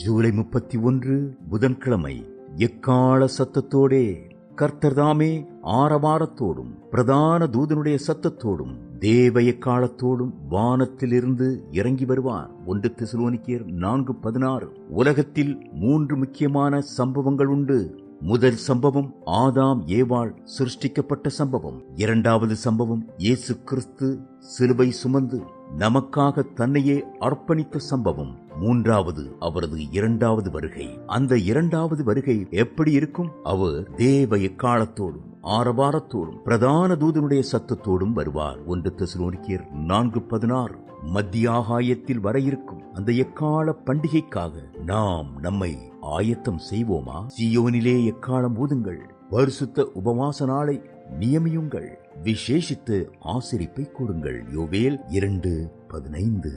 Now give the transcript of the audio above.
ஜூலை 31 புதன்கிழமை. எக்கால சத்தத்தோடே கர்த்தர்தாமே ஆரவாரத்தோடும் பிரதான தூதனுடைய சத்தத்தோடும் தேவ எக்காலத்தோடும் வானத்திலிருந்து இறங்கி வருவார். 1 தெசலோனிக்கேயர் 4:16. உலகத்தில் 3 முக்கியமான சம்பவங்கள் உண்டு. முதல் சம்பவம் ஆதாம் ஏவாள் சிருஷ்டிக்கப்பட்ட சம்பவம். இரண்டாவது சம்பவம் இயேசு கிறிஸ்து சிலுவை சுமந்து நமக்காக தன்னையே அர்ப்பணித்த சம்பவம். மூன்றாவது அவரது இரண்டாவது வருகை. அந்த இரண்டாவது வருகை எப்படி இருக்கும்? அவர் தேவ எக்காலத்தோடும் ஆரவாரத்தோடும் பிரதான தூதனுடைய சத்தத்தோடும் வருவார். 1 தெசலோனிக்கேயர் 4:16. மத்திய ஆகாயத்தில் வர இருக்கும் அந்த எக்கால பண்டிகைக்காக நாம் நம்மை ஆயத்தம் செய்வோமா? சீயோனிலே எக்காலம் ஊதுங்கள், பரிசுத்த உபவாச நாளை நியமியுங்கள், விசேஷித்து ஆசரிப்பை கொடுங்கள். யோவேல் 2:15.